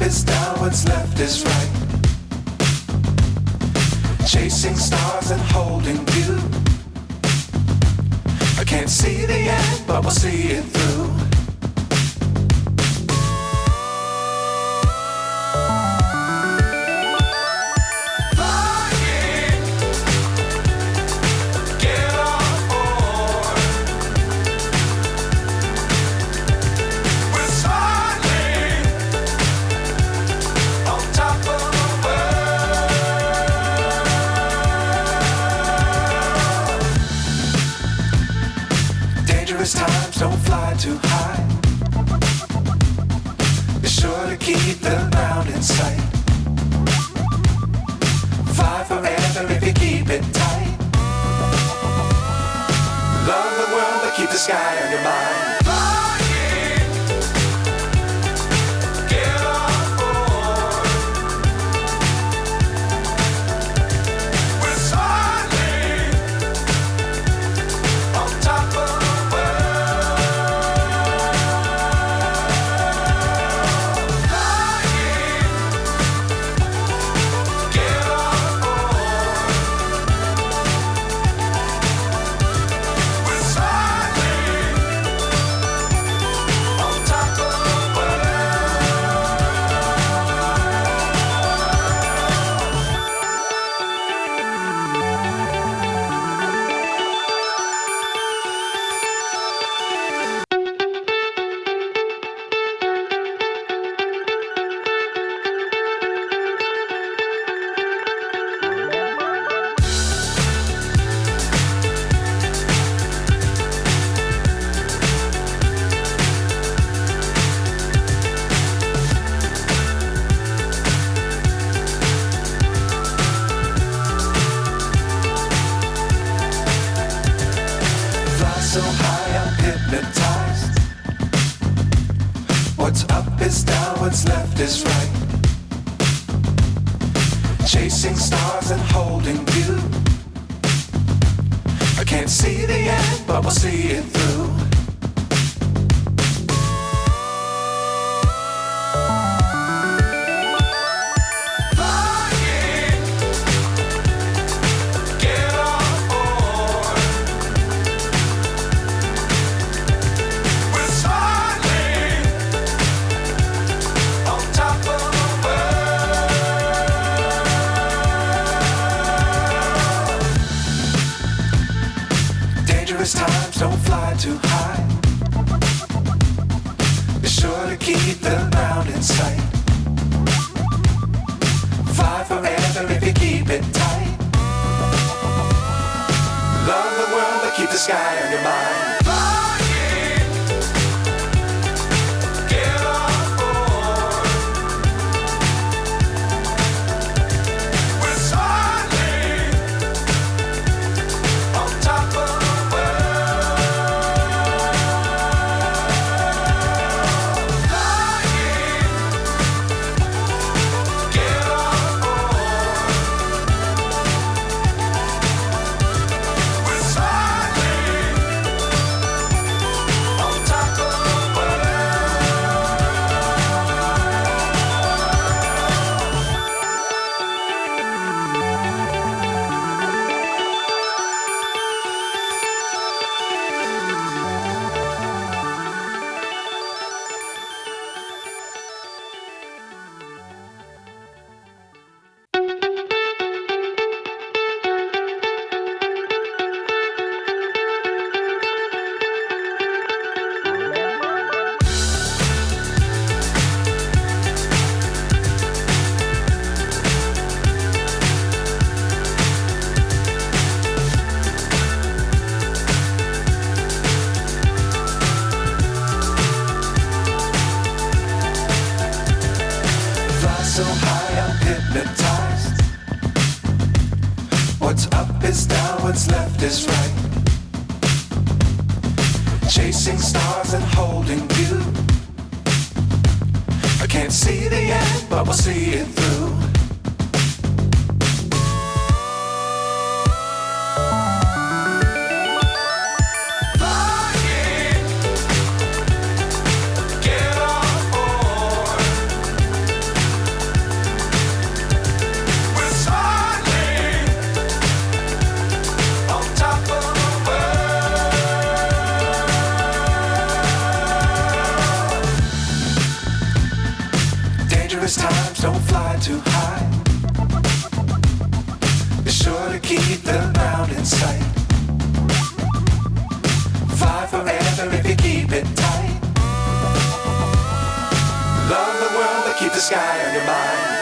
is down, what's left is right. Chasing stars and holding you. I can't see the end, but we'll see it through. Times don't fly too high. Be sure to keep the ground in sight. Fly forever if you keep it tight. Love the world but keep the sky on your mind. So high I'm hypnotized. What's up is down, what's left is right. Chasing stars and holding you. I can't see the end, but we'll see it through. Times don't fly too high. Be sure to keep the ground in sight. Fly forever if you keep it tight. Love the world but keep the sky on your mind. So high I'm hypnotized. What's up is down, what's left is right. Chasing stars and holding you. I can't see the end, but we'll see it through. Dangerous times, don't fly too high. Be sure to keep the ground in sight. Fly forever if you keep it tight. Love the world, but keep the sky on your mind.